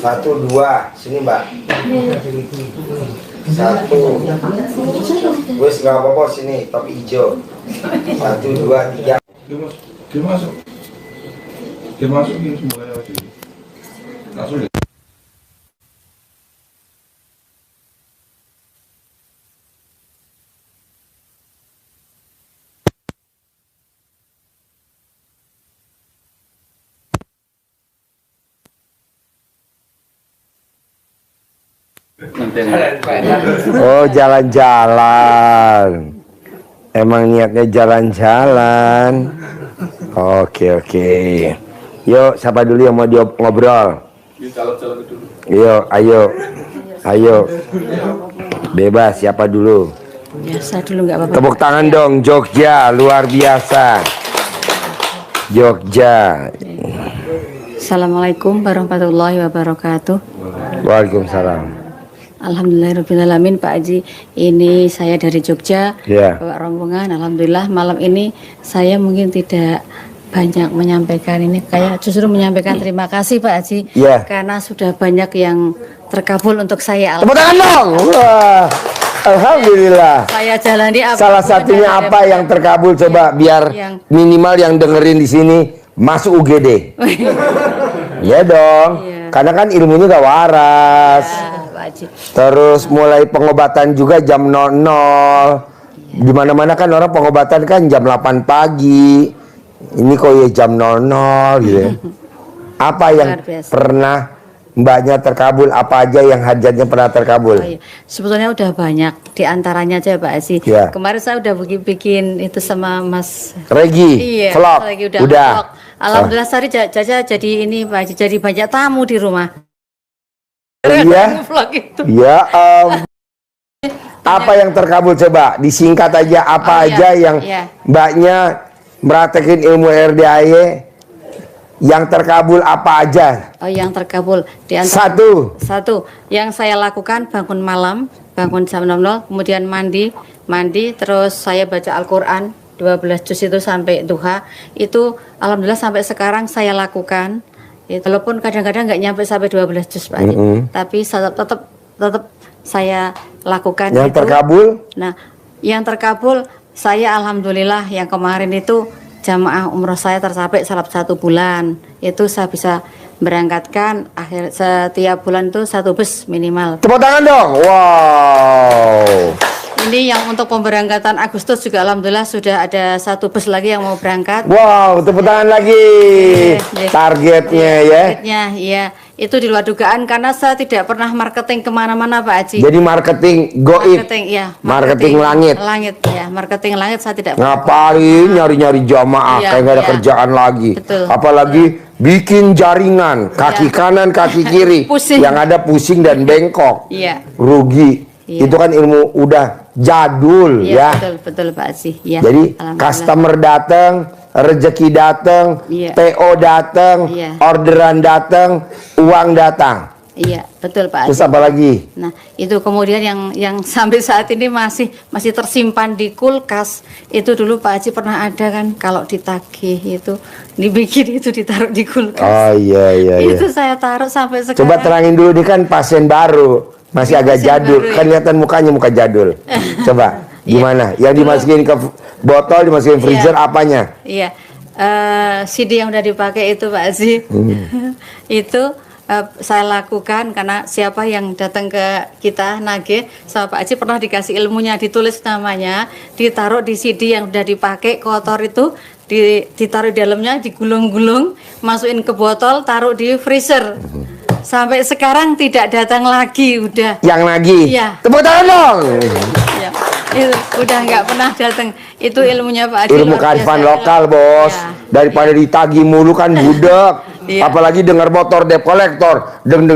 Satu, dua, sini mbak. Satu, wes nggak apa-apa sini, topi hijau. Satu, dua, tiga. Dia masuk. Dia masukin semuanya lagi. Langsung ya. Oh, jalan-jalan. Emang niatnya jalan-jalan. Oke. Yuk, siapa dulu yang mau ngobrol? Yuk, ayo. Bebas, siapa dulu? Biasa dulu nggak apa-apa. Tepuk tangan dong, Jogja, luar biasa. Jogja. Assalamualaikum warahmatullahi wabarakatuh. Waalaikumsalam. Alhamdulillahirrahmanirrahim, Pak Haji. Ini saya dari Jogja, Ya. bawa rombongan. Alhamdulillah malam ini saya mungkin tidak banyak menyampaikan ini, kayak justru menyampaikan terima kasih Pak Haji, Ya. karena sudah banyak yang terkabul untuk saya. Tepuk tangan dong. Wah, alhamdulillah. Saya jalani apa Salah satunya apa yang terkabul, coba biar minimal yang dengerin di sini masuk UGD. Iya dong. Iya. Karena kan ilmunya gak waras. Ya, Pak Haji. Terus mulai pengobatan juga jam 00. Di mana-mana kan orang pengobatan kan jam 8 pagi. Ini kok ya jam 00 gitu ya. Apa yang Luar biasa. pernah mbaknya terkabul? Apa aja yang hajatnya pernah terkabul? Oh, iya. Sebetulnya udah banyak, di antaranya aja Pak Haji. Ya. Kemarin saya udah bikin itu sama Mas Regi, Iya, vlog, lagi udah. vlog. Alhamdulillah Sari Jaja jadi ini Pak Haji, jadi banyak tamu di rumah. Iya, Vlog itu. ya. Apa yang terkabul, coba disingkat aja apa Oh, iya, aja yang iya. mbaknya meratekin ilmu RDAY yang terkabul apa aja? Oh, yang terkabul di antara satu yang saya lakukan bangun malam, bangun jam 00, kemudian mandi, terus saya baca Al-Qur'an 12 juz itu sampai duha. Itu alhamdulillah sampai sekarang saya lakukan. Ya, walaupun kadang-kadang nggak nyampe sampai 12 juz Pak Haji, tapi tetap saya lakukan Yang itu. terkabul? Nah, yang terkabul saya alhamdulillah yang kemarin itu jamaah umroh saya tercapai 1 bulan. Itu saya bisa berangkatkan setiap bulan itu 1 bus minimal. Tepuk tangan dong. Wow. Ini yang untuk pemberangkatan Agustus juga alhamdulillah sudah ada 1 bus lagi yang mau berangkat. Wow, tepuk tangan lagi. Targetnya ya. Targetnya, iya. Itu di luar dugaan karena saya tidak pernah marketing kemana-mana Pak Haji. Jadi marketing goib. Marketing, iya. Marketing langit. Langit, ya. Marketing langit saya tidak pernah. Ngapain nyari-nyari jamaah Iya, kayak gak ada iya. kerjaan lagi. Betul. Apalagi bikin jaringan kaki kanan kaki kiri Pusing. yang ada pusing dan bengkok. Iya. Rugi. Iya. Itu kan ilmu udah jadul Iya, ya. betul Pak Haji. Ya. Jadi Alhamdulillah. customer datang, rezeki datang, Iya. PO datang, Iya. orderan datang, uang datang. Iya, betul Pak Terus Haji. apa lagi? Nah, itu kemudian yang sampai saat ini masih tersimpan di kulkas. Itu dulu Pak Haji pernah ada kan kalau ditagih itu dibikin itu ditaruh di kulkas. Oh iya. Itu saya taruh sampai sekarang. Coba terangin dulu, ini kan pasien baru, masih Ini agak pasien jadul, baru, ya? kan kelihatan mukanya muka jadul. Coba gimana? Yang dimasukin ke botol, dimasukin freezer, apanya? Iya. CD yang udah dipakai itu Pak Haji. Itu saya lakukan karena siapa yang datang ke kita nagih sama Pak Haji pernah dikasih ilmunya, ditulis namanya, ditaruh di CD yang udah dipakai kotor itu, ditaruh di dalamnya, digulung-gulung, masukin ke botol, taruh di freezer. Sampai sekarang tidak datang lagi, udah. Yang nagih? Iya. Tepuk tangan dong. Ya, itu udah nggak pernah datang. Itu ilmunya Pak Haji. Ilmu luar kearifan biasa. lokal, bos. Ya. Daripada ditagih mulu kan budek. Iya. Apalagi dengar motor debt collector, deng,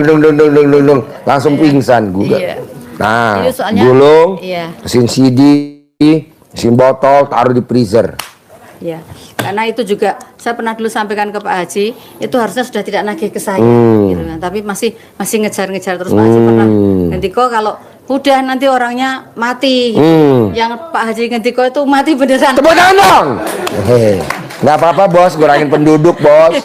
langsung pingsan juga. Iya. Nah, Itu soalnya- gulung, Iya. mesin CD, mesin botol, taruh di freezer. Ya, karena itu juga saya pernah dulu sampaikan ke Pak Haji, itu harusnya sudah tidak nagih ke saya, gitu kan. Tapi masih ngejar-ngejar terus Pak Haji pernah. Nanti kok kalau udah nanti orangnya mati, yang Pak Haji ngendiko itu mati beneran. Tepuk tangan dong. Hehe. Nggak apa-apa bos, kurangin penduduk bos.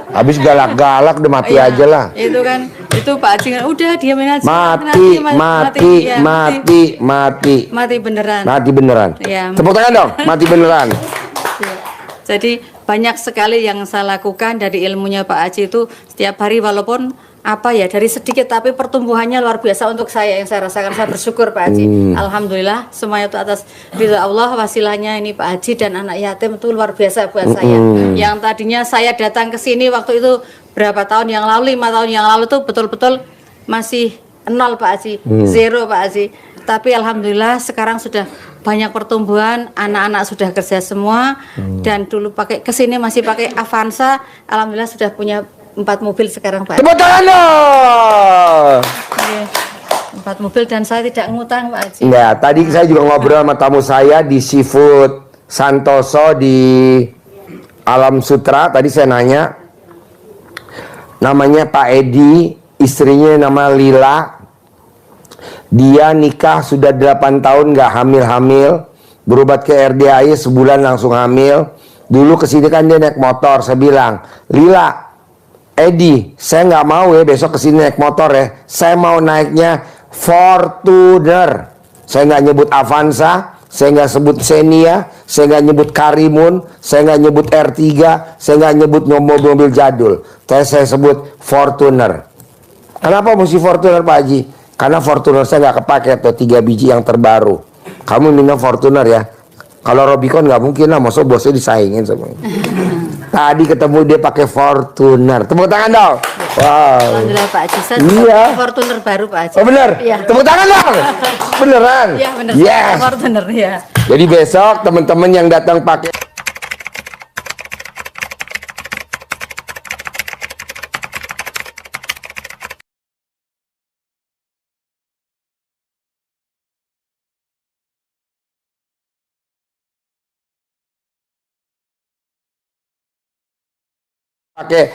Habis galak-galak udah mati Iya, aja lah. Itu kan, itu Pak Haji kan, udah diamin aja. Mati, mati, ya, mati, mati. mati beneran. Mati beneran. Iya. Tepuk tangan dong, mati beneran. Ya. Jadi banyak sekali yang saya lakukan dari ilmunya Pak Haji itu setiap hari, walaupun apa ya, dari sedikit tapi pertumbuhannya luar biasa untuk saya, yang saya rasakan. Saya bersyukur Pak Haji. Alhamdulillah semuanya itu atas ridha Allah, wasilahnya ini Pak Haji dan anak yatim itu luar biasa buat saya. Yang tadinya saya datang ke sini waktu itu berapa tahun yang lalu, 5 tahun yang lalu tuh betul-betul masih nol Pak Haji, zero Pak Haji. Tapi alhamdulillah sekarang sudah banyak pertumbuhan, anak-anak sudah kerja semua, dan dulu pakai kesini masih pakai Avanza, alhamdulillah sudah punya 4 mobil sekarang Pak. Tepuk tangan dong. Iya, 4 mobil dan saya tidak ngutang Pak Haji. Ya, tadi saya juga ngobrol sama tamu saya di Seafood Santoso di Alam Sutra. Tadi saya nanya, namanya Pak Edi, istrinya nama Lila. Dia nikah sudah 8 tahun nggak hamil-hamil, berobat ke RDAI sebulan langsung hamil. Dulu kesini kan dia naik motor, saya bilang, Lila, Edi, saya nggak mau ya besok kesini naik motor ya. Saya mau naiknya Fortuner. Saya nggak nyebut Avanza, saya nggak sebut Xenia, saya nggak nyebut Karimun, saya nggak nyebut R3, saya nggak nyebut mobil-mobil jadul. Saya sebut Fortuner. Kenapa mesti Fortuner Pak Haji? Karena Fortuner saya nggak kepake tuh 3 biji yang terbaru. Kamu minum Fortuner ya. Kalau Robicon nggak mungkin lah, maksud bosnya disaingin sama. Tadi ketemu dia pakai Fortuner. Tepuk tangan dong. Wow. Alhamdulillah Pak Haji, saya Iya. Fortuner baru Pak Haji. Oh bener? Iya. Tepuk tangan dong. Beneran? Iya bener. Yes. Fortuner ya. Jadi besok teman-teman yang datang pakai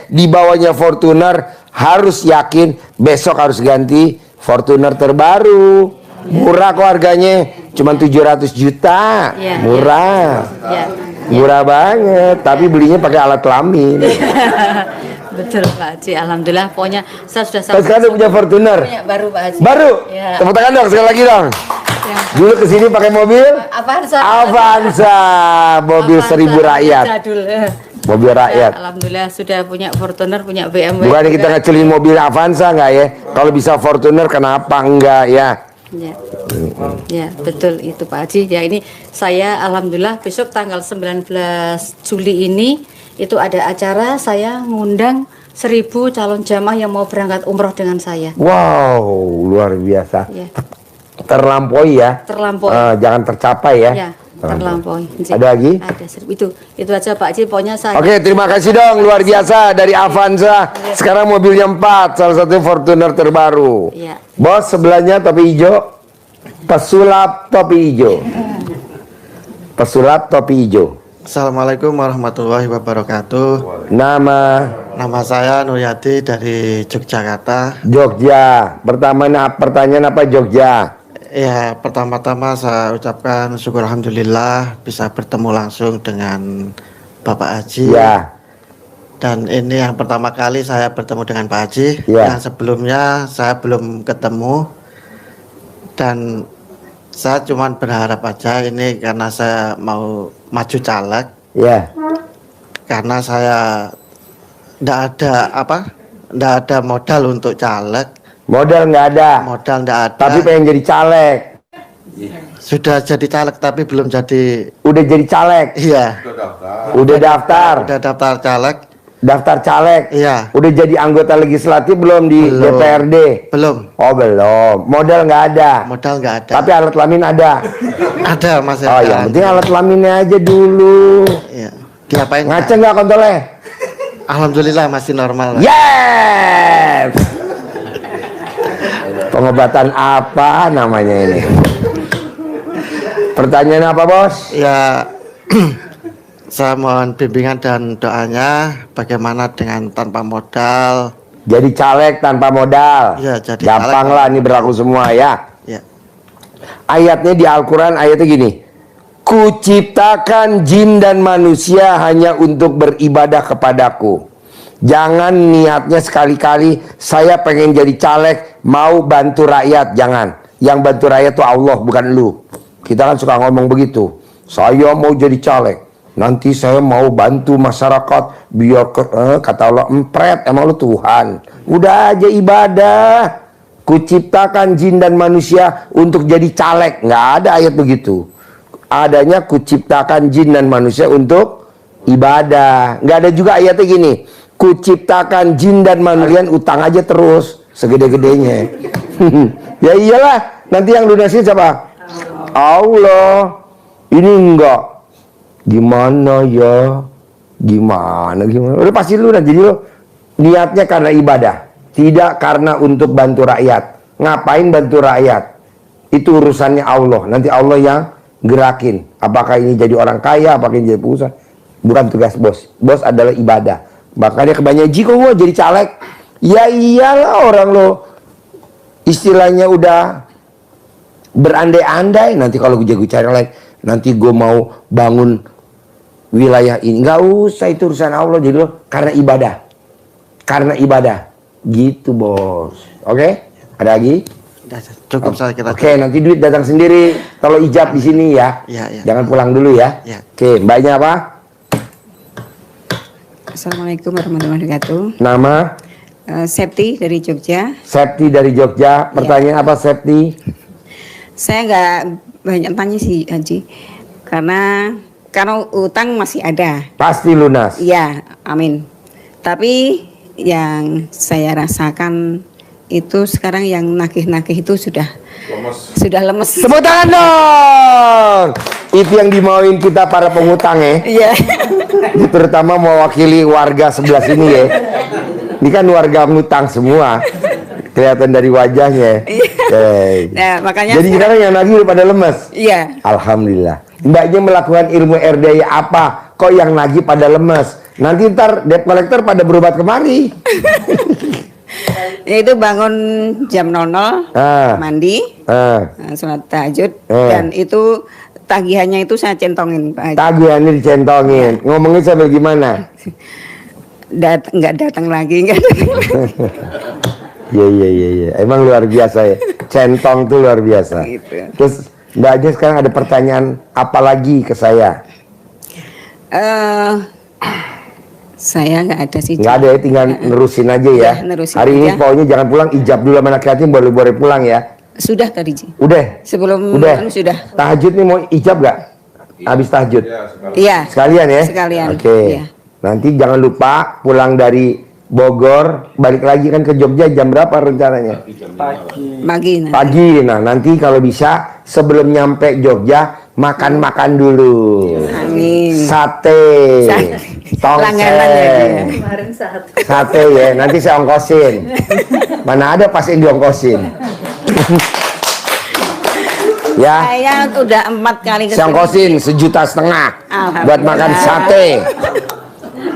di bawahnya Fortuner, harus yakin besok harus ganti Fortuner terbaru. Murah kok harganya, cuma 700 juta. Iya, Murah. Ya. Murah banget, tapi belinya pakai alat kelamin. Betul Pak Haji, alhamdulillah. Pokoknya saya sudah Terus sekarang udah punya Fortuner. punya baru Pak Haji. Baru. Ya. Tepuk tangan dong sekali lagi dong. Ya. Dulu kesini pakai mobil Avanza. Avanza, mobil Avanza, 1000 rakyat. Jadul. Mobil rakyat. Ya, alhamdulillah sudah punya Fortuner, punya BMW. Bukan kita juga. ngecelin mobil Avanza nggak ya? Kalau bisa Fortuner kenapa enggak ya? Ya. Ya, betul itu Pak Haji. Ya, ini saya alhamdulillah besok tanggal 19 Juli ini itu ada acara, saya ngundang 1000 calon jamaah yang mau berangkat umroh dengan saya. Wow, luar biasa. Ya, Terlampaui ya. terlampaui. Jangan tercapai ya. Ya, terlampaui. Ada lagi? Ada 1000. Itu aja Pak Haji. Pokoknya saya. Oke, terima kasih dong, luar biasa dari Avanza. Sekarang mobilnya 4, salah satu Fortuner terbaru. Iya. Bos sebelahnya topi hijau, pesulap topi hijau. Pesulap topi hijau. Assalamualaikum warahmatullahi wabarakatuh. Nama saya Nuryati dari Yogyakarta. Jogja. Pertanyaan apa Jogja? Ya, pertama-tama saya ucapkan syukur alhamdulillah bisa bertemu langsung dengan Bapak Haji. Ya. Dan ini yang pertama kali saya bertemu dengan Pak Haji. Ya. Yang sebelumnya saya belum ketemu. Dan saya cuma berharap aja ini karena saya mau maju caleg. Ya. Karena saya ndak ada modal untuk caleg. Modal nggak ada. Modal ndak ada. Tapi pengen jadi caleg. Sudah jadi caleg tapi belum jadi. Udah jadi caleg. Iya. Udah daftar. Udah daftar caleg. Daftar caleg. Iya. Udah jadi anggota legislatif belum di Belum. DPRD? Belum. Oh belum. Modal nggak ada. Modal nggak ada. Tapi alat kelamin ada. Ada Mas. Oh ya, penting alat kelaminnya aja dulu. Iya. Diapain? Ngaca nggak kontolnya? Alhamdulillah masih normal. Mas. Yes. Pengobatan apa namanya ini? Pertanyaan apa bos? Ya. Saya mohon bimbingan dan doanya bagaimana dengan tanpa modal. Jadi caleg tanpa modal. Ya, jadi gampang caleg. lah, ini berlaku semua ya. Ya. Ayatnya di Al-Quran ayatnya gini. Kuciptakan jin dan manusia hanya untuk beribadah kepadaku. Jangan niatnya sekali-kali saya pengen jadi caleg mau bantu rakyat, jangan. Yang bantu rakyat tuh Allah, bukan lu. Kita kan suka ngomong begitu. Saya mau jadi caleg, nanti saya mau bantu masyarakat biar kata Allah, empret emang lu Tuhan. Udah aja ibadah. Kuciptakan jin dan manusia untuk jadi caleg. Nggak ada ayat begitu. Adanya kuciptakan jin dan manusia untuk ibadah. Nggak ada juga ayatnya gini, kuciptakan jin dan manusia utang aja terus segede-gedenya. Ya iyalah, nanti yang lunasi siapa? Allah. Ini enggak. Gimana ya? Gimana? Udah pasti lunas. Jadi lo niatnya karena ibadah, tidak karena untuk bantu rakyat. Ngapain bantu rakyat? Itu urusannya Allah. Nanti Allah yang gerakin. Apakah ini jadi orang kaya, apakah ini jadi pengusaha? Bukan tugas bos. Bos adalah ibadah. Makanya kebanyakan jika gue jadi caleg, ya iyalah orang lo istilahnya udah berandai-andai. Nanti kalau gue jago caleg, nanti gue mau bangun wilayah ini. Nggak usah, itu urusan Allah. Jadi lo karena ibadah. Karena ibadah. Gitu bos. Oke? Ada lagi? Cukup saya kira. Oke, nanti duit datang sendiri. Kalau ijab di sini ya. Iya. Jangan pulang dulu ya. Ya. Oke, mbaknya apa? Assalamualaikum warahmatullahi wabarakatuh. Nama? Septi dari Jogja. Septi dari Jogja. Pertanyaan apa Septi? Saya nggak banyak tanya sih Haji, karena kalau utang masih ada. Pasti lunas. Iya, amin. Tapi yang saya rasakan itu sekarang yang nagih-nagih itu sudah lemes. Tepuk tangan dong. Itu yang dimauin kita para pengutang ya. Iya. Terutama mewakili warga sebelah sini ya. Ini kan warga ngutang semua. Kelihatan dari wajahnya. Nah, makanya jadi sekarang yang nagih udah pada lemes. Iya. Alhamdulillah. Mbaknya melakukan ilmu RDI apa? Kok yang nagih pada lemes? Nanti ntar debt collector pada berobat kemari. Itu bangun jam 00, mandi, sholat tahajud, dan itu tagihannya itu saya centongin Pak Haji. Tagihannya dicentongin. Ngomongin sambil gimana? Nggak datang lagi, nggak datang lagi. Iya. Emang luar biasa ya. Centong tuh luar biasa. Gitu. Terus mbaknya sekarang ada pertanyaan apa lagi ke saya? Saya nggak ada sih. Nggak ada ya, tinggal nerusin aja ya. Nerusin Hari ini aja. pokoknya jangan pulang, ijab dulu sama anak yatim, boleh pulang ya. Sudah tadi Ji. Udah. Sebelum Udah. sudah. Tahajud nih mau ijab gak? Habis tahajud. Iya. Sekalian ya. Sekalian. Oke. Iya. Nanti jangan lupa pulang dari Bogor, balik lagi kan ke Jogja jam berapa rencananya? Pagi. Pagi. Nah, nanti kalau bisa sebelum nyampe Jogja makan dulu. Amin. Sate. Langganan ya, Tongseng. Kemarin satu. Sate ya, nanti saya ongkosin. Mana ada pas yang diongkosin. Ya, Saya udah 4 kali saya ongkosin 1,5 juta buat makan sate.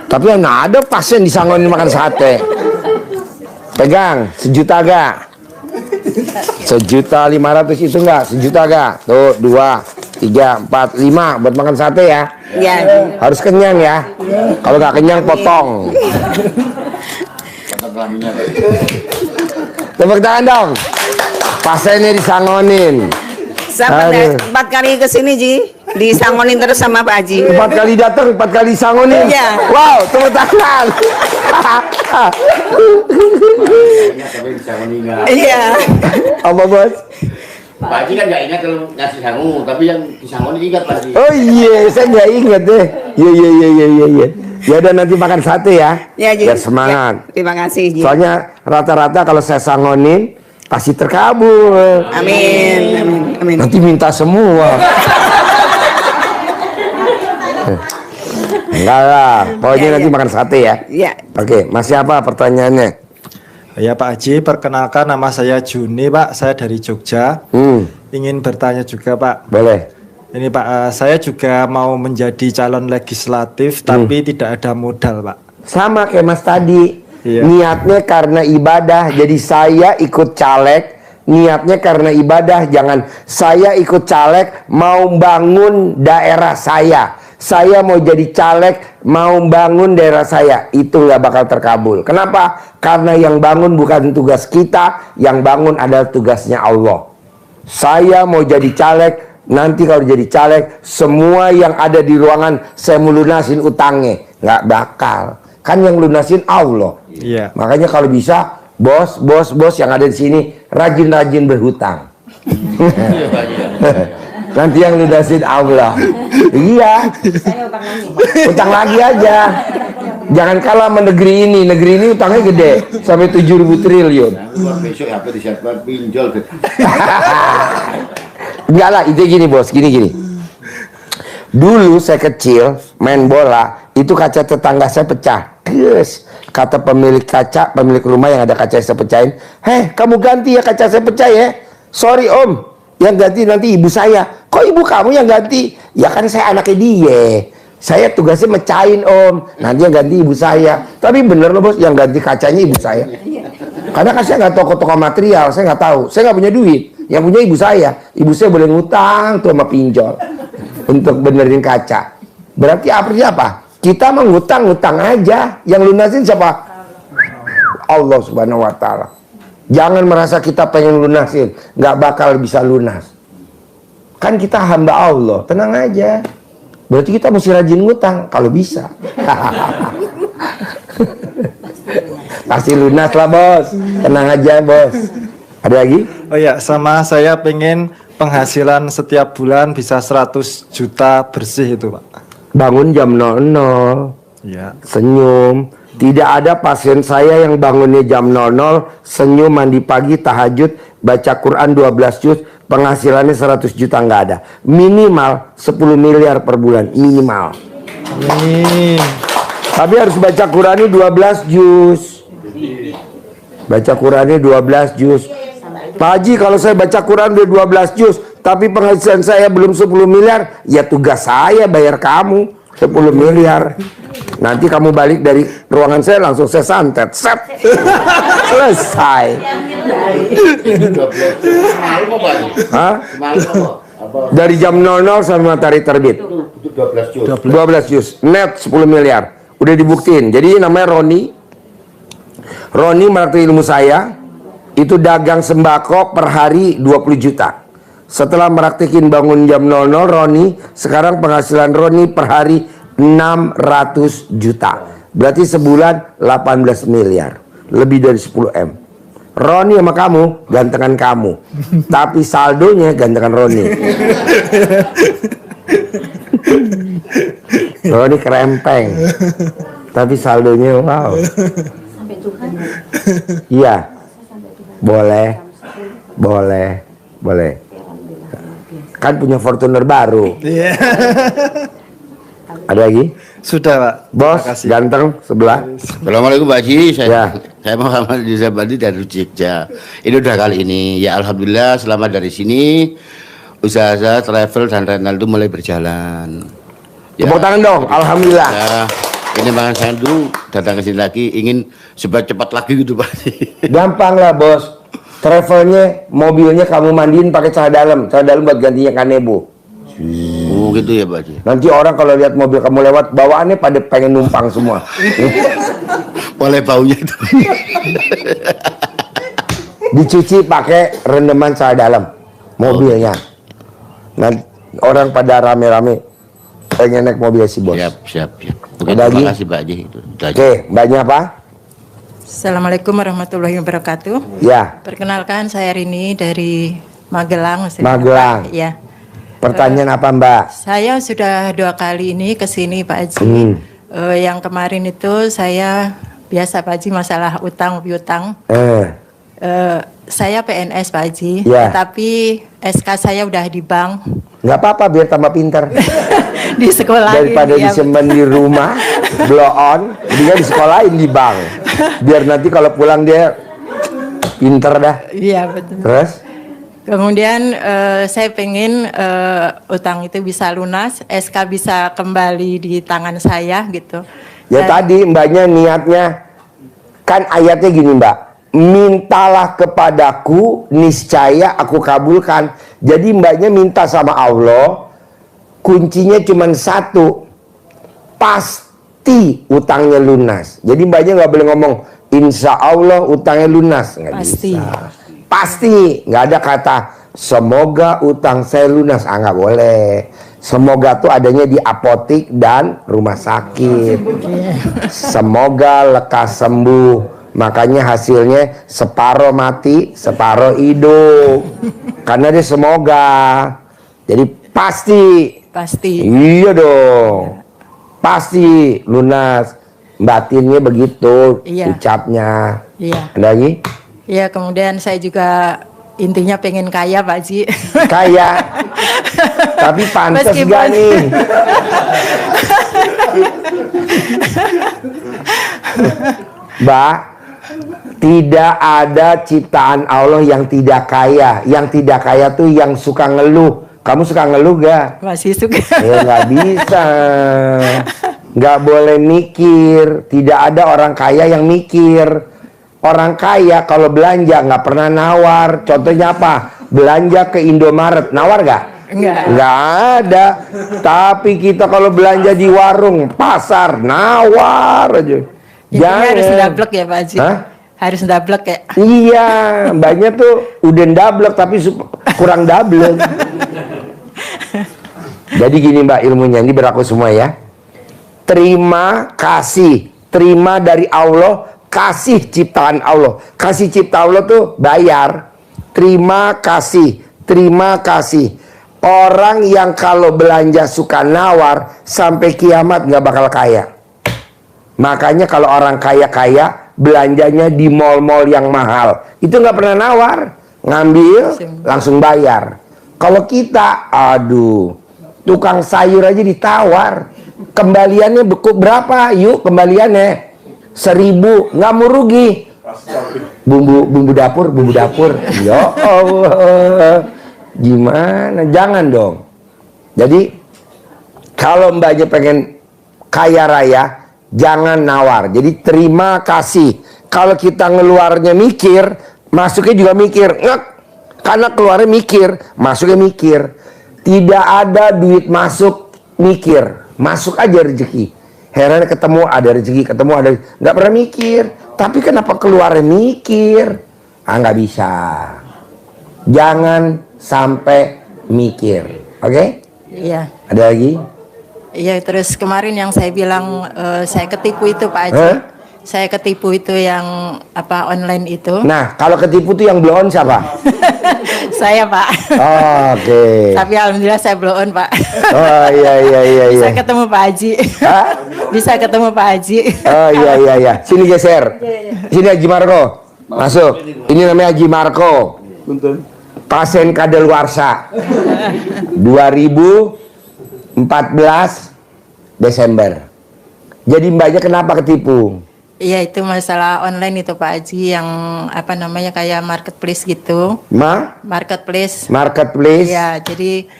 Tapi mana ada pasien disanggonin makan sate. Pegang, 1 juta gak? 1.500.000 itu enggak? 1 juta gak? Tuh, 2, 3, 4, 5 buat makan sate ya. Iya. Harus kenyang ya. Kalau nggak kenyang potong. Tepuk tangan dong. Pasiennya disangonin. Saya Aduh. 4 kali kesini Ji, disangonin terus sama Pak Haji. 4 kali datang, 4 kali disangonin. Iya. Wow, tepuk tangan. Iya. Apa bos? Pak Haji kan nggak ingat kalau ngasih sangu, tapi yang disangoni ingat Pak Haji. Oh iya, saya nggak ingat deh. Iya. Ya udah nanti makan sate ya. Ya, Ji. Biar semangat. Ya, terima kasih Ji. Soalnya rata-rata kalau saya sangonin pasti terkabul. Amin. Nanti minta semua. Enggak lah, pokoknya Ya, nanti ya. makan sate ya. Ya. Oke, masih apa pertanyaannya? Ya Pak Haji, perkenalkan nama saya Juni Pak, saya dari Jogja. Ingin bertanya juga Pak. Boleh. Ini Pak, saya juga mau menjadi calon legislatif tapi tidak ada modal Pak. Sama kayak Mas tadi. Iya. Niatnya karena ibadah, jadi saya ikut caleg. Niatnya karena ibadah, jangan saya ikut caleg mau bangun daerah saya. saya mau jadi caleg, mau bangun daerah saya, itu nggak bakal terkabul. Kenapa? Karena yang bangun bukan tugas kita, yang bangun adalah tugasnya Allah. Saya mau jadi caleg, nanti kalau jadi caleg, semua yang ada di ruangan saya mau lunasin utangnya. Nggak bakal. Kan yang lunasin Allah. Iya. Makanya kalau bisa, bos yang ada di sini rajin-rajin berhutang. Nanti yang lunasin Allah. Iya. Utang lagi aja. Jangan kalah sama negeri ini. Negeri ini utangnya gede, sampai 7.000 triliun. Besok HP disiapkan pinjol. Enggak lah, itu gini bos, gini. Dulu saya kecil main bola, itu kaca tetangga saya pecah. Yes. Kata pemilik kaca, pemilik rumah yang ada kaca saya pecahin, "Heh, kamu ganti ya kaca saya pecah ya." "Sorry om, yang ganti nanti ibu saya." "Kok ibu kamu yang ganti?" "Ya kan saya anaknya dia. Saya tugasnya mecahin om, nanti yang ganti ibu saya." Tapi bener loh bos, yang ganti kacanya ibu saya. Karena kan saya nggak tahu toko material, saya nggak tahu, saya nggak punya duit. Yang punya ibu saya. Ibu saya boleh ngutang tuh sama pinjol untuk benerin kaca. Berarti artinya apa? Kita mengutang aja, yang lunasin siapa? Allah Subhanahu Wa Taala. Jangan merasa kita pengen lunasin, nggak bakal bisa lunas. Kan kita hamba Allah, tenang aja. Berarti kita mesti rajin ngutang kalau bisa. Pasti lunas lah bos, tenang aja bos. Ada lagi? Oh ya, sama saya pengen penghasilan setiap bulan bisa 100 juta bersih itu Pak. Bangun jam 00, Iya. senyum. Tidak ada pasien saya yang bangunnya jam 00, senyum, mandi pagi, tahajud, baca Quran 12 juz, penghasilannya 100 juta, nggak ada. Minimal 10 miliar per bulan, minimal. Amin. Tapi harus baca Qurannya 12 juz. Baca Qurannya 12 juz. Pak Haji, kalau saya baca Quran udah 12 juz, tapi penghasilan saya belum 10 miliar, ya tugas saya bayar kamu 10 miliar. Nanti kamu balik dari ruangan saya, langsung saya santet. Set. Selesai. Semalam apa? Hah? Semalam apa? Dari jam 00 sampai matahari terbit. Itu 12 juz. 12 juz. Net 10 miliar. Udah dibuktiin. Jadi namanya Roni. Roni merakti ilmu saya. Itu dagang sembako per hari 20 juta. Setelah meraktikin bangun jam 00, Roni, sekarang penghasilan Roni per hari 600 juta. Berarti sebulan 18 miliar. Lebih dari 10 M. Roni sama kamu, gantengan kamu. Tapi saldonya gantengan Roni. Roni kerempeng. Tapi saldonya wow. Iya. Boleh. Kan punya Fortuner baru. Iya. Ada lagi? Sudah Pak. Bos, Terima kasih. ganteng sebelah. Assalamualaikum Pak Haji, Ya. saya Muhammad Yusabadi dari Jogja. Ini udah kali ini, ya alhamdulillah selamat dari sini. Usaha saya travel dan rental itu mulai berjalan. Tepuk tangan dong, alhamdulillah. Ya, ini makanya saya dulu datang ke sini lagi ingin supaya cepat lagi gitu Pak Haji. Gampang lah bos. Travelnya, mobilnya kamu mandiin pakai celana dalam buat gantinya kanebo. Oh gitu ya Pak Haji. Nanti orang kalau lihat mobil kamu lewat, bawaannya pada pengen numpang semua. Oleh baunya itu. Dicuci pakai rendeman celana dalam mobilnya. Nanti orang pada rame-rame pengen naik mobil si bos. Siap. Oke, Ada terima lagi? kasih Pak Haji. Itu aja. Oke, mbaknya apa? Assalamualaikum warahmatullahi wabarakatuh. Ya, Perkenalkan saya Rini dari Magelang. Magelang. Ya, pertanyaan apa mbak? saya sudah 2 kali ini ke sini Pak Haji. Yang kemarin itu saya biasa Pak Haji masalah utang piutang. Saya PNS Pak Haji, Ya. tapi SK saya udah di bank. Nggak apa-apa biar tambah pinter. Di sekolah Daripada ya, disimpan di rumah, blow on, dia di sekolahin di bank. Biar nanti kalau pulang dia pinter dah. Iya betul. Terus? Kemudian saya pengen utang itu bisa lunas, SK bisa kembali di tangan saya gitu. Ya Dan- tadi mbaknya niatnya, kan ayatnya gini mbak, mintalah kepadaku, niscaya aku kabulkan. Jadi mbaknya minta sama Allah, kuncinya cuma satu, pasti utangnya lunas. Jadi mbaknya nggak boleh ngomong insya Allah utangnya lunas, nggak Pasti. bisa. Pasti, nggak ada kata semoga utang saya lunas, nggak boleh. Semoga tuh adanya di apotik dan rumah sakit. Semoga lekas sembuh. Makanya hasilnya separuh mati, separuh hidup. Karena dia semoga. Jadi pasti. Pasti. Iya dong. Pasti lunas. Batinnya begitu Iya. ucapnya. Iya. Ada lagi? Ya, kemudian saya juga intinya pengen kaya Pak Haji. Kaya. Tapi pantas Meskipun- gak nih? Mbak, tidak ada ciptaan Allah yang tidak kaya. Yang tidak kaya tuh yang suka ngeluh. Kamu suka ngeluh gak? Masih suka. Ya nggak bisa. Nggak boleh mikir. Tidak ada orang kaya yang mikir. Orang kaya kalau belanja nggak pernah nawar. Contohnya apa? Belanja ke Indomaret, nawar gak? Enggak. Nggak ada. Tapi kita kalau belanja di warung, pasar, nawar aja. Intinya harus ndablek ya Pak Haji. Hah? Harus ndablek ya. Iya, banyak tuh udah dablek tapi kurang dablek. Jadi gini mbak, ilmunya ini berlaku semua ya. Terima kasih, terima dari Allah, kasih ciptaan Allah. Kasih cipta Allah tuh bayar. Terima kasih, terima kasih. Orang yang kalau belanja suka nawar sampai kiamat nggak bakal kaya. Makanya kalau orang kaya-kaya belanjanya di mall-mall yang mahal, itu nggak pernah nawar, ngambil langsung bayar. Kalau kita, aduh, tukang sayur aja ditawar, kembaliannya berapa? Yuk kembaliannya 1.000, nggak mau rugi. Bumbu dapur, ya Allah, gimana? Jangan dong. Jadi kalau mbaknya pengen kaya raya, jangan nawar. Jadi terima kasih. Kalau kita ngeluarnya mikir, masuknya juga mikir. Nggak. Karena keluarnya mikir, masuknya mikir. Tidak ada duit masuk mikir. Masuk aja rezeki. Heran ketemu ada rezeki, ketemu ada, nggak pernah mikir. Tapi kenapa keluarnya mikir? Nggak bisa. Jangan sampai mikir. Oke? Iya. Ada lagi? Iya, terus kemarin yang saya bilang saya ketipu itu Pak Haji. Hah? Saya ketipu itu yang apa online itu. Nah, kalau ketipu tuh yang blow on siapa? Saya Pak. Oh, oke. Tapi alhamdulillah saya blow on Pak. Oh iya. Bisa ketemu Pak Haji. Hah? Bisa ketemu Pak Haji. Oh iya. Sini geser. Sini Haji Marco. Masuk. Ini namanya Haji Marco. Pasien kadaluarsa. 2014 Desember. Jadi mbaknya kenapa ketipu? Iya, itu masalah online itu Pak Haji yang apa namanya kayak marketplace gitu. Marketplace. Marketplace. Iya, jadi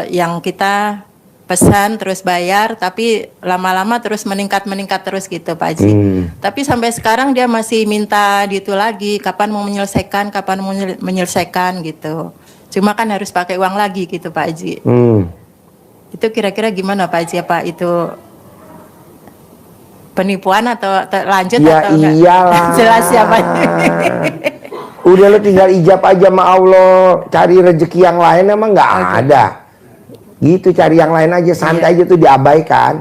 yang kita pesan terus bayar, tapi lama-lama terus meningkat terus gitu Pak Haji. Tapi sampai sekarang dia masih minta gitu lagi, kapan mau menyelesaikan gitu. Cuma kan harus pakai uang lagi gitu Pak Haji. Itu kira-kira gimana Pak Haji? Apa itu penipuan atau lanjut Ya atau enggak? iyalah. Jelas siapa? Udah lo tinggal ijab aja sama Allah. Cari rezeki yang lain emang nggak ada. Gitu, cari yang lain aja, santai aja tuh diabaikan.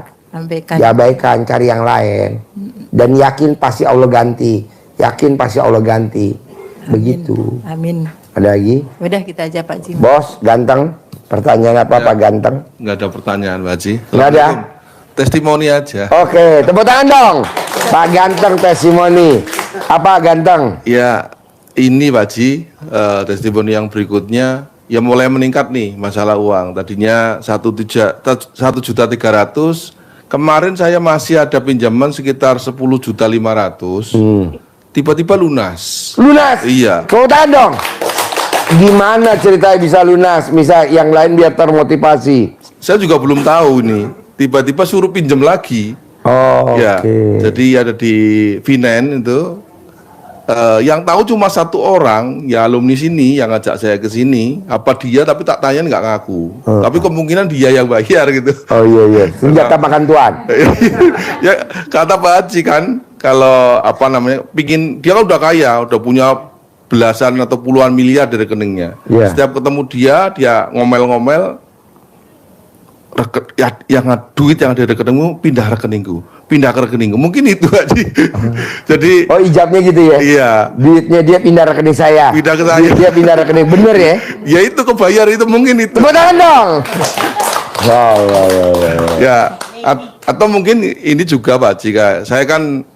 Diabaikan, cari yang lain. Dan yakin pasti Allah ganti. Begitu. Amin. Ada lagi? Udah kita aja Pak Haji. Bos, ganteng. Pertanyaan apa Pak Ganteng? Nggak ada pertanyaan Pak Haji. Nggak ada? Testimoni aja. Oke, tepuk tangan dong. Pak Ganteng testimoni. Apa Ganteng? Ya, ini Pak Haji, testimoni yang berikutnya ya mulai meningkat nih masalah uang. Tadinya 1.300.000. Kemarin saya masih ada pinjaman sekitar 10.500.000. Tiba-tiba lunas. Lunas? Iya. Tepuk tangan dong. Gimana ceritanya bisa lunas? Misal yang lain biar termotivasi. Saya juga belum tahu ini. Tiba-tiba suruh pinjam lagi. Oh, Ya, oke. jadi ada di Finance itu yang tahu cuma satu orang, ya alumni sini yang ngajak saya ke sini. Apa dia? Tapi tak tanya nggak ngaku. Tapi kemungkinan dia yang bayar gitu. Oh iya. Senjata makan tuan. Ya kata Pak Haji kan, kalau apa namanya, dia kan udah kaya, udah punya belasan atau puluhan miliar di rekeningnya. Yeah. Setiap ketemu dia ngomel-ngomel, yang duit yang ada di rekeningmu pindah ke rekeningku. Mungkin itu Haji. Jadi ijabnya gitu ya. Iya. Duitnya dia pindah rekening saya. Pindah ke saya. Duit dia pindah rekening, bener ya? Ya itu kebayar itu mungkin itu. Tepuk tangan dong. Ya, atau mungkin ini juga Pak Haji, saya kan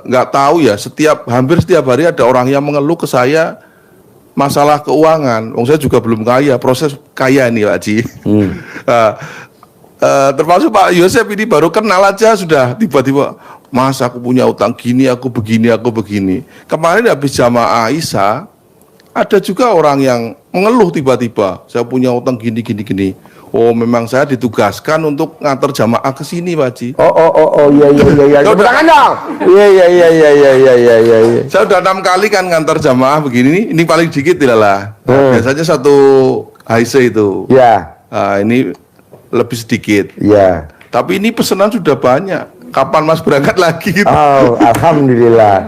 nggak tahu ya, hampir setiap hari ada orang yang mengeluh ke saya masalah keuangan. Saya juga belum kaya, proses kaya ini Pak Haji. Termasuk Pak Yosep ini baru kenal aja sudah tiba-tiba, Mas aku punya utang gini, aku begini. Kemarin habis jamaah Aisyah, ada juga orang yang mengeluh tiba-tiba, saya punya utang gini. Oh memang saya ditugaskan untuk ngantar jamaah ke sini Pak Haji. Iya. Tangan dong. Iya. Saya udah 6 kali kan ngantar jamaah begini, ini paling dikit lah. Biasanya satu HIC itu. Iya. Ini lebih sedikit. Iya. Tapi ini pesanan sudah banyak. Kapan Mas berangkat lagi? Oh, alhamdulillah.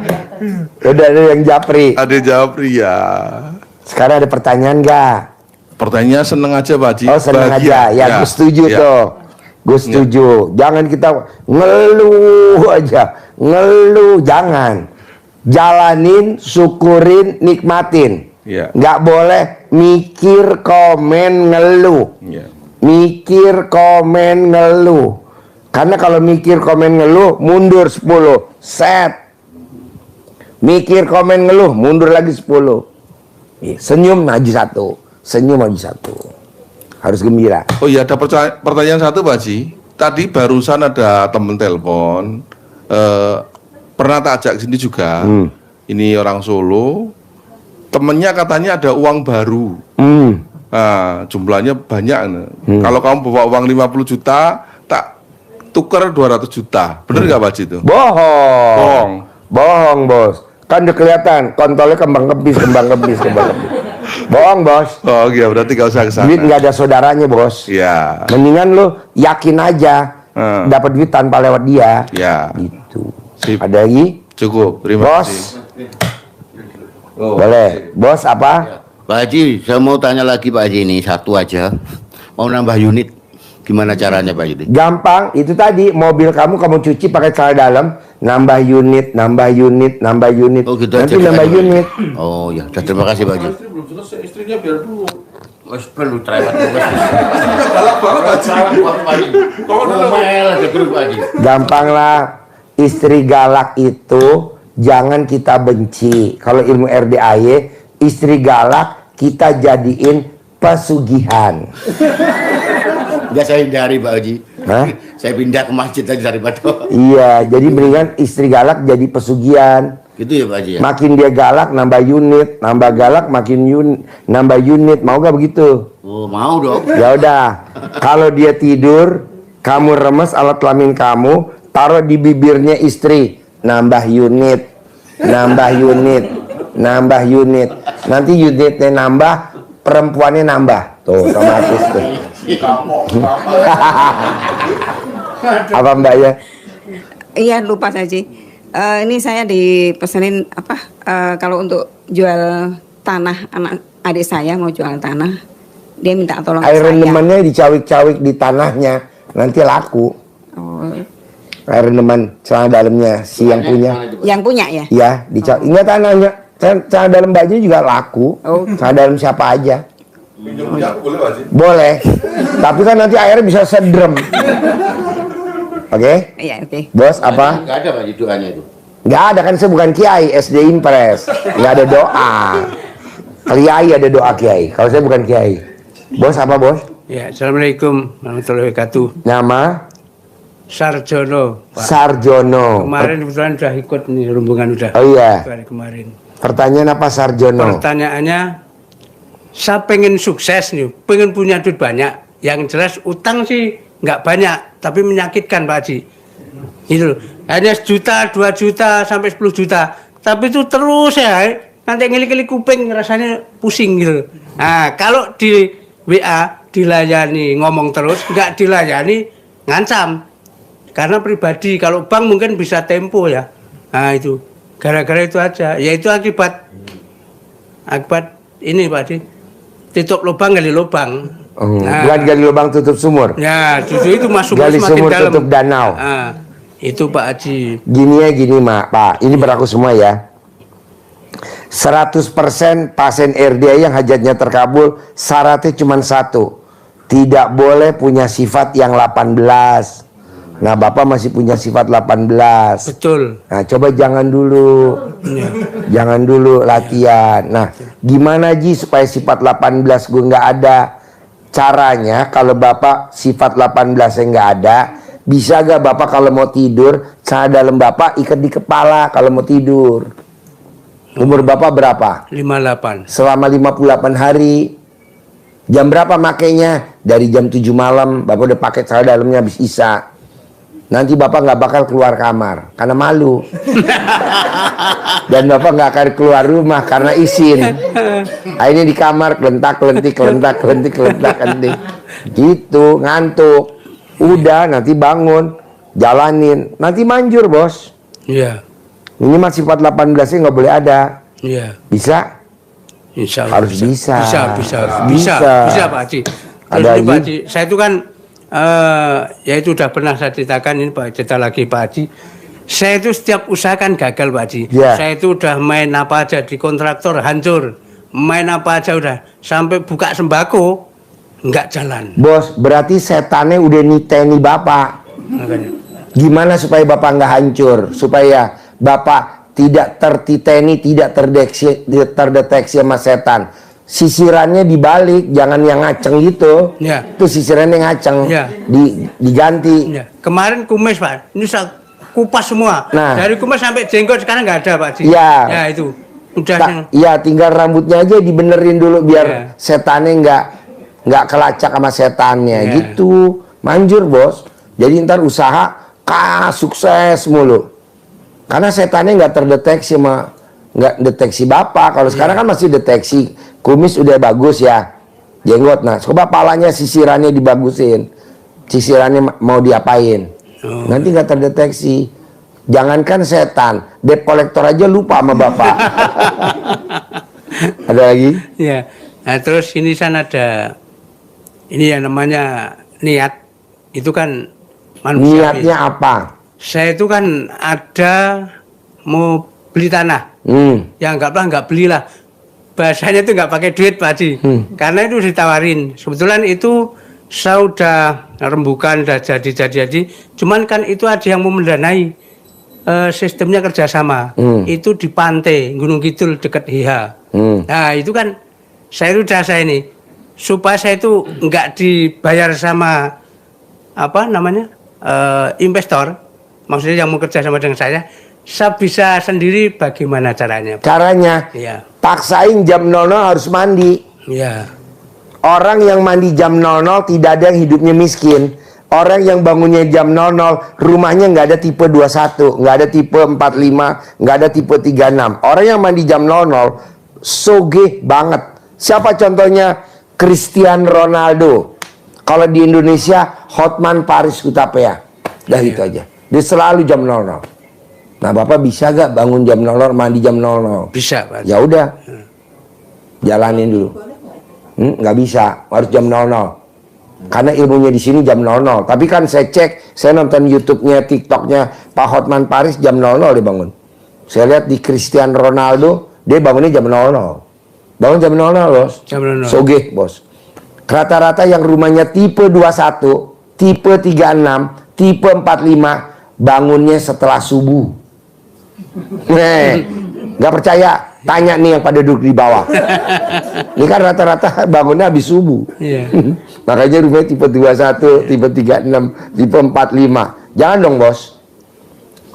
Udah ada yang japri. Ada japri ya. Sekarang ada pertanyaan nggak? Pertanyaannya seneng aja Pak Haji. Oh seneng aja. Ya, gue setuju tuh. Gue setuju. Jangan kita ngeluh aja. Jangan. Jalanin, syukurin, nikmatin. Iya. Nggak boleh mikir, komen, ngeluh. Iya. Mikir, komen, ngeluh. Karena kalau mikir, komen, ngeluh, mundur 10. Set. Mikir, komen, ngeluh, mundur lagi 10. Senyum maju 1. Harus gembira. Oh iya, ada pertanyaan satu Pak Haji. Tadi barusan ada temen telepon, pernah tak ajak sini juga. Ini orang Solo. Temennya katanya ada uang baru. Nah, jumlahnya banyak. Kalau kamu bawa uang 50 juta, tak tukar 200 juta. Bener nggak Pak Haji itu? Bohong bos. Kan udah kelihatan kontolnya kembang kebis. Bohong bos. Oh iya, berarti gak usah kesana. Duit nggak ada saudaranya bos. Iya. Mendingan lu yakin aja dapat duit tanpa lewat dia. Ya. Gitu. Sip. Ada lagi? Cukup. Terima Bos. kasih. Boleh. Bos apa? Pak Haji, saya mau tanya lagi Pak Haji ini satu aja. Mau nambah unit, gimana caranya Pak Haji? Gampang, itu tadi mobil kamu cuci pakai celana dalam, nambah unit. Oh gitu Nanti aja. nambah unit. Oh ya, terima kasih Pak Haji. Belum selesai, istrinya biar dulu. Mas perlu terlewat. Galak banget Haji. Gampang lah, istri galak itu jangan kita benci. Kalau ilmu RDAY, istri galak kita jadiin pesugihan. Enggak, saya hindari Pak Haji. Hah? Saya pindah ke masjid aja daripada. Iya, jadi mendingan istri galak jadi pesugihan. Gitu ya Pak Haji ya. Makin dia galak nambah unit, nambah galak makin nambah unit. Mau gak begitu? Oh, mau dong. Ya udah. Kalau dia tidur, kamu remes alat kelamin kamu, taruh di bibirnya istri, nambah unit. Nanti unitnya nambah, perempuannya nambah. Tuh, otomatis tuh. Apa Mbak ya? Iya lupa Haji. Ini saya dipesenin kalau untuk jual tanah, anak adik saya mau jual tanah, dia minta tolong Air saya. rendemannya dicawik-cawik di tanahnya, nanti laku. Oh. Air rendeman celana dalamnya si yang punya. Yang punya ya? Ya, dicawik. Ingat tanahnya, celana dalam baju juga laku. Oh. Celana dalam siapa aja. Pinjam boleh Pak Haji? Boleh. Tapi kan nanti airnya bisa sedrem. Oke? Iya, oke. Bos apa? Enggak ada Pak Haji doanya itu. Nggak ada, kan saya bukan kiai, SD Impres. Nggak ada doa. Kiai ada doa kiai. Kalau saya bukan kiai. Bos apa bos? Ya, Assalamualaikum warahmatullahi wabarakatuh. Nama? Sarjono, Pak. Sarjono. Kemarin kebetulan udah ikut nih rombongan udah. Oh iya. Hari kemarin. Pertanyaan apa Sarjono? Pertanyaannya, saya pengen sukses nih, pengen punya duit banyak. Yang jelas utang sih nggak banyak, tapi menyakitkan Pak Haji. Itu hanya 1 juta, 2 juta sampai 10 juta. tapi itu terus ya, nanti ngilik-ngilik kuping rasanya pusing gitu. Nah, kalau di WA dilayani ngomong terus, nggak dilayani ngancam. Karena pribadi, kalau bank mungkin bisa tempo ya. Nah itu, gara-gara itu aja. Ya itu akibat ini Pak Haji, tutup lubang gali lubang. Bukan gali lubang tutup sumur. Ya, justru itu masuk Gali semakin sumur dalam. tutup danau. Nah, itu Pak Haji. Gini Pak, ini berlaku semua ya. 100% pasien RDA yang hajatnya terkabul, syaratnya cuma satu. Tidak boleh punya sifat yang 18. Nah, Bapak masih punya sifat 18. Betul. Nah, coba jangan dulu. Jangan dulu latihan. Nah, gimana Ji supaya sifat 18 gue nggak ada? Caranya kalau Bapak sifat 18 yang nggak ada, bisa gak Bapak kalau mau tidur, celana dalam Bapak ikat di kepala kalau mau tidur? Umur Bapak berapa? 58. Selama 58 hari. Jam berapa makainya? Dari jam 7 malam Bapak udah pakai celana dalamnya habis Isya. Nanti Bapak nggak bakal keluar kamar karena malu. Dan Bapak nggak akan keluar rumah karena izin. Akhirnya di kamar kelentak-kelentik. Gitu, ngantuk. Udah, nanti bangun, jalanin. Nanti manjur, Bos. Iya. Minimal sifat 18-nya nggak boleh ada. Iya. Bisa? Insya Allah Harus bisa. Bisa Pak Haji. Terus Ada ini Pak lagi? Haji, saya itu kan ya itu udah pernah saya ceritakan, ini Pak, cerita lagi Pak Haji. Saya itu setiap usaha kan gagal Pak Haji. Ya. Saya itu udah main apa aja di kontraktor hancur. Main apa aja udah. Sampai buka sembako nggak jalan. Bos, berarti setannya udah niteni Bapak. Makanya. Gimana supaya Bapak nggak hancur? Supaya Bapak tidak tertiteni, tidak terdeteksi sama setan. Sisirannya dibalik, jangan yang ngaceng gitu. Ya. Itu sisirannya ngaceng. Ya. Diganti. Ya. Kemarin kumis Pak, ini saya kupas semua. Nah. Dari kumis sampai jenggot sekarang nggak ada Pak Haji. Ya. Ya itu. Udah. Iya, tinggal rambutnya aja dibenerin dulu biar Ya. setannya nggak kelacak sama setannya Ya. gitu. Manjur, Bos. Jadi ntar usaha sukses mulu. Karena setannya nggak terdeteksi nggak deteksi Bapak. Kalau sekarang kan masih deteksi. Kumis udah bagus ya, jenggot. Nah, coba palanya sisirannya dibagusin. Sisirannya mau diapain? Nanti nggak terdeteksi. Jangankan setan, debt collector aja lupa sama Bapak. Ada lagi? Ya. Nah, terus ini kan ada ini yang namanya niat. Itu kan manusia. Niatnya apa? Saya itu kan ada mau beli tanah. Ya nggak belilah. Bahasanya itu nggak pakai duit Pak Haji. Karena itu ditawarin. Kebetulan itu saya udah rembukan, udah jadi. Cuman kan itu ada yang mau mendanai. Sistemnya kerjasama. Itu di pantai Gunung Kidul dekat HH. Nah itu kan saya ini supaya saya itu nggak dibayar sama apa namanya investor. Maksudnya yang mau kerja sama dengan saya bisa sendiri bagaimana caranya? Caranya, Iya. paksain jam 00 harus mandi. Iya. Orang yang mandi jam 00 tidak ada yang hidupnya miskin. Orang yang bangunnya jam 00, rumahnya nggak ada tipe 21, nggak ada tipe 45, nggak ada tipe 36. Orang yang mandi jam 00, sogeh banget. Siapa contohnya? Cristiano Ronaldo. Kalau di Indonesia, Hotman Paris Hutapea. Dah itu aja. Dia selalu jam 00. Nah, Bapak bisa gak bangun jam 00, mandi jam 00? Bisa, Pak. Ya udah. Jalanin dulu. Nggak bisa, harus jam 00. Karena ilmunya di sini jam 00. Tapi kan saya cek, saya nonton YouTube-nya, TikTok-nya Pak Hotman Paris jam 00 dia bangun. Saya lihat di Cristiano Ronaldo, dia bangunnya jam 00. Bangun jam 00, Bos. Jam 00. Sogeh, Bos. Rata-rata yang rumahnya tipe 21, tipe 36, tipe 45, bangunnya setelah subuh. Nggak percaya? Tanya nih yang pada duduk di bawah. Ini kan rata-rata bangunnya habis subuh. Iya. Makanya rumahnya tipe 21, tipe 36, tipe 45. Jangan dong, Bos.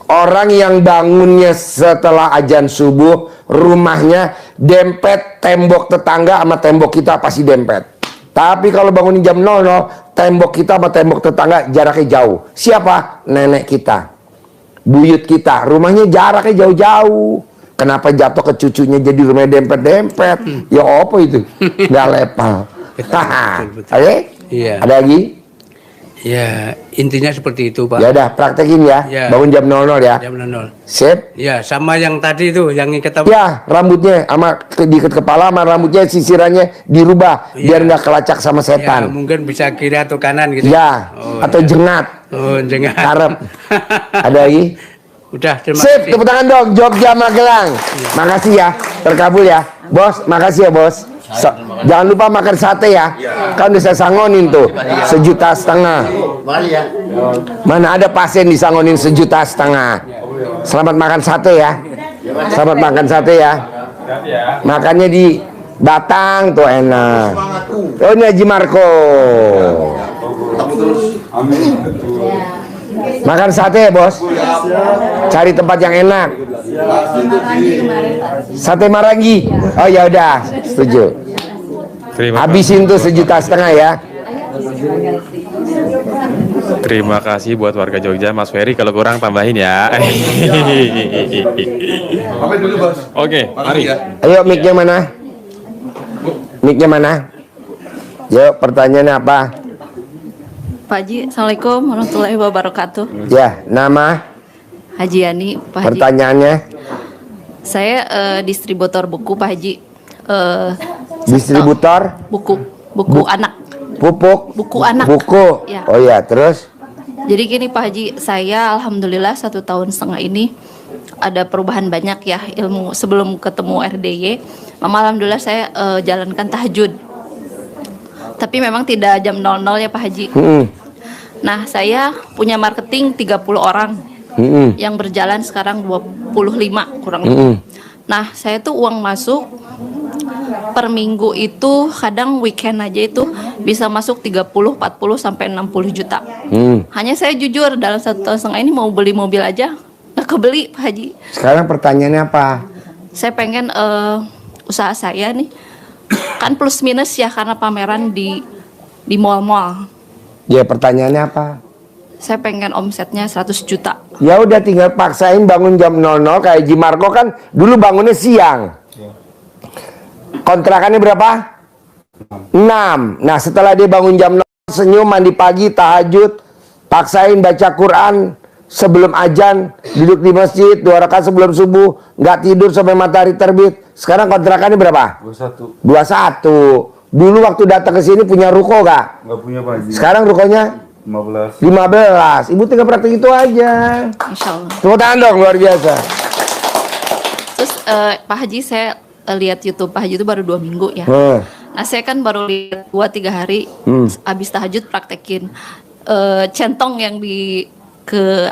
Orang yang bangunnya setelah azan subuh, rumahnya dempet tembok tetangga sama tembok kita pasti dempet. Tapi kalau bangunin jam 00, tembok kita sama tembok tetangga jaraknya jauh. Siapa? Nenek kita, buyut kita, rumahnya jaraknya jauh-jauh. Kenapa jatuh ke cucunya jadi rumah dempet-dempet? Ya apa itu? Nggak lepal. Oke? Iya. Ada lagi? Ya, intinya seperti itu, Pak. Ya udah, praktekin ya. Ya. Bangun jam 00 ya. Jam 00. Sip. Ya, sama yang tadi itu, yang ikat apa? Ya, rambutnya sama diikat kepala sama rambutnya sisirannya dirubah biar nggak kelacak sama Ya, setan. mungkin bisa kiri atau kanan gitu. Ya, Oh, atau ya. jengat. Oh, jangan. Karep. Ada lagi? Udah, terima Sip, kasih. tepuk tangan dong, Jogja Magelang. Makasih ya, terkabul ya. Bos, makasih ya bos. Jangan lupa makan sate ya. Kan udah saya sangonin tuh, 1,5 juta. Mari ya. Mana ada pasien disangonin 1,5 juta. Selamat makan sate ya. Selamat makan sate ya. Makannya di Batang tuh enak. Oh ini Haji Marco. Makan sate ya bos. Cari tempat yang enak. Sate Marangi. Oh ya udah, setuju. Habisin tuh 1,5 juta ya. Terima kasih buat warga Jogja, Mas Ferry. Kalau kurang tambahin ya. Pamit dulu, Bos. Oke, mari. Ayo mic-nya mana? Mic-nya mana? Yuk pertanyaannya apa? Pak Haji, Assalamualaikum warahmatullahi wabarakatuh. Ya, nama, Haji Yani, Pak Haji. pertanyaannya, Saya distributor buku, Pak Haji. distributor, Buku anak. pupuk, Buku anak. buku. Ya. Oh ya, terus? Jadi gini Pak Haji, saya alhamdulillah 1,5 tahun ini ada perubahan banyak ya ilmu sebelum ketemu RDY. Mama alhamdulillah saya jalankan tahajud. Tapi memang tidak jam 00 ya Pak Haji. Nah, saya punya marketing 30 orang. Yang berjalan sekarang 25 kurang lebih. Nah, saya tuh uang masuk per minggu itu kadang weekend aja itu bisa masuk 30, 40 sampai 60 juta. Hanya saya jujur dalam 1,5 tahun ini mau beli mobil aja nggak kebeli Pak Haji. Sekarang pertanyaannya apa? Saya pengen usaha saya nih kan plus minus ya karena pameran di mall-mall. Ya, pertanyaannya apa? Saya pengen omsetnya 100 juta. Ya udah tinggal paksain bangun jam 00 kayak Haji Marco kan dulu bangunnya siang. Kontrakannya berapa? 6. Nah, setelah dia bangun jam 00 senyum, mandi pagi, tahajud, paksain baca Quran sebelum azan, duduk di masjid 2 rakaat sebelum subuh, nggak tidur sampai matahari terbit. Sekarang kontrakannya berapa? 21. 21. Dulu waktu datang ke sini punya ruko gak? Nggak punya Pak Haji. Sekarang rukonya 15. 15. Ibu tinggal praktek itu aja. Insya Allah. Tepuk tangan dong, luar biasa. Terus Pak Haji saya lihat YouTube Pak Haji itu baru 2 minggu ya. Nah saya kan baru lihat 2-3 hari habis tahajud praktekin centong yang ke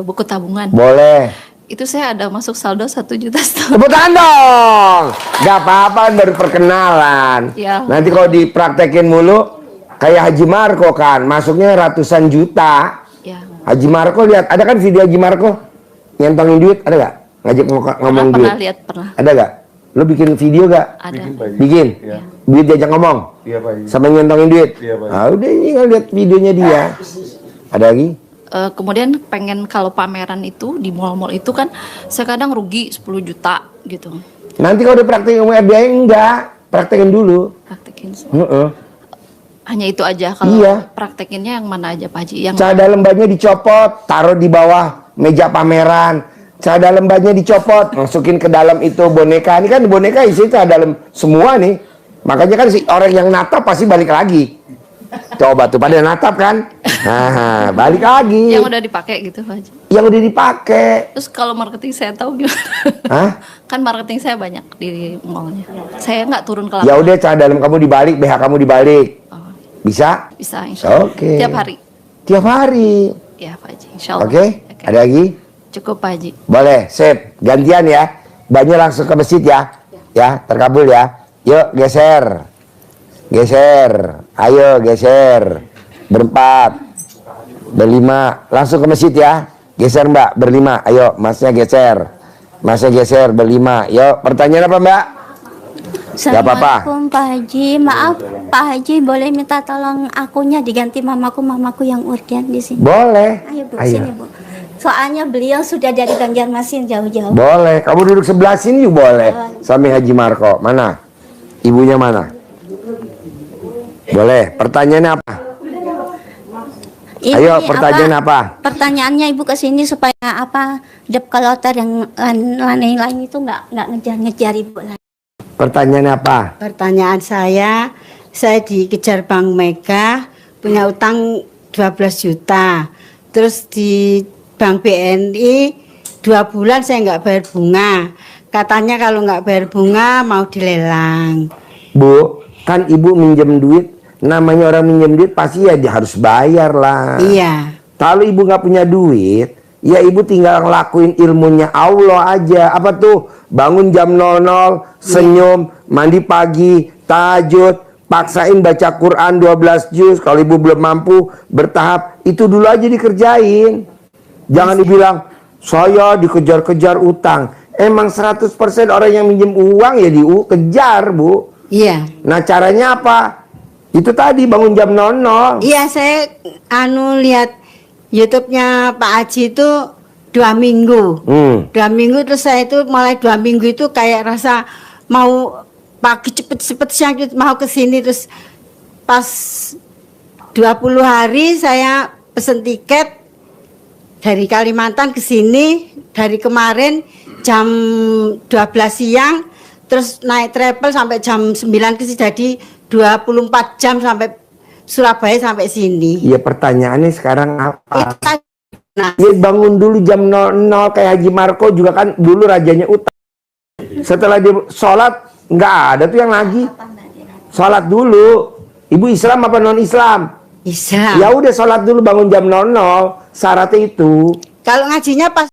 buku tabungan. Boleh. Itu saya ada masuk saldo 1,5 juta. Tepuk tangan dong. Gak apa-apa, baru perkenalan. Ya. Nanti kalau dipraktekin mulu kayak Haji Marco kan, masuknya ratusan juta. Ya. Haji Marco lihat, ada kan video Haji Marco nyentongin duit, ada gak? Ngajak ngomong duit. Pernah lihat, pernah. Ada gak? Lo bikin video gak? Ada. Bikin? Iya. Duit diajak ngomong? Iya Pak Haji. Sama nyentongin duit? Iya, Pak. Ah, udah ini lihat videonya dia. Ada lagi? Kemudian pengen kalau pameran itu di mall-mall itu kan saya kadang rugi 10 juta gitu. Nanti kalau udah praktekin RDA enggak, praktekin dulu. Praktekin. Heeh. Hanya itu aja kalau Iya. praktekinnya yang mana aja Pak Haji? Yang Cada lembahnya dicopot, taruh di bawah meja pameran. Cada lembahnya dicopot, masukin ke dalam itu boneka. Ini kan boneka isi cada lem semua nih. Makanya kan si orang yang natap pasti balik lagi. Coba tuh pada natap kan? Nah, balik lagi. yang udah dipakai gitu Pak Haji. Yang udah dipakai. Terus kalau marketing saya tahu gimana? Hah? Kan marketing saya banyak di mallnya. Saya nggak turun ke Ya lapangan. udah, cara dalam kamu dibalik, BH kamu dibalik. Oh, Bisa? bisa insya Allah. Oke. Tiap hari. Tiap hari. Ya Pak Haji, insya Allah. Oke? Ada lagi? Cukup Pak Haji. Boleh, sip. Gantian ya. Banyak langsung ke masjid ya. Ya, terkabul ya. Yuk, geser. Geser. Ayo, geser. Berempat. Berlima. Langsung ke masjid ya. Geser mbak, berlima. Ayo, masnya geser. Masnya geser, berlima. Yuk, pertanyaan apa mbak? Gak apa-apa. Assalamualaikum Pak Haji, maaf Pak Haji boleh minta tolong akunya diganti mamaku yang urgen di sini. Boleh. Ayo Bu, Ayo. sini Bu. Soalnya beliau sudah dari Banjarmasin jauh-jauh. Boleh, kamu duduk sebelah sini juga boleh. Sami Haji Marco, mana? Ibunya mana? Boleh, pertanyaannya apa? Ini Ayo, pertanyaan apa? Pertanyaannya Ibu ke sini supaya apa? Dep kloter yang lain-lain itu nggak ngejar-ngejar Ibu lagi. Pertanyaannya apa? Pertanyaan saya dikejar Bank Mega, punya utang 12 juta. Terus di Bank BNI 2 bulan saya nggak bayar bunga. Katanya kalau nggak bayar bunga mau dilelang. Bu, kan ibu minjem duit, namanya orang minjem duit pasti ya dia harus bayar lah. Iya. Kalau ibu nggak punya duit, ya ibu tinggal ngelakuin ilmunya Allah aja. Apa tuh? Bangun jam 00, senyum, mandi pagi, tahajud, paksain baca Quran 12 juz. Kalau ibu belum mampu, bertahap. Itu dulu aja dikerjain. Jangan dibilang, saya dikejar-kejar utang. Emang 100% orang yang minjem uang ya dikejar, Bu. Iya. Nah caranya apa? Itu tadi bangun jam 00. Iya, saya lihat YouTube-nya Pak Haji itu 2 minggu. 2 minggu terus saya itu mulai 2 minggu itu kayak rasa mau pagi cepet-cepet siang mau ke sini, terus pas 20 hari saya pesen tiket dari Kalimantan ke sini dari kemarin jam 12 siang, terus naik travel sampai jam 9 ke sini, jadi 24 jam sampai Surabaya sampai sini. Iya, pertanyaannya sekarang apa? Nah, Ya bangun dulu jam 00 kayak Haji Marco juga kan dulu rajanya utang. Setelah dia sholat nggak ada tuh yang lagi. Sholat dulu. Ibu Islam apa non Islam? Islam. Ya udah sholat dulu bangun jam 00. Syaratnya itu. Kalau ngajinya pas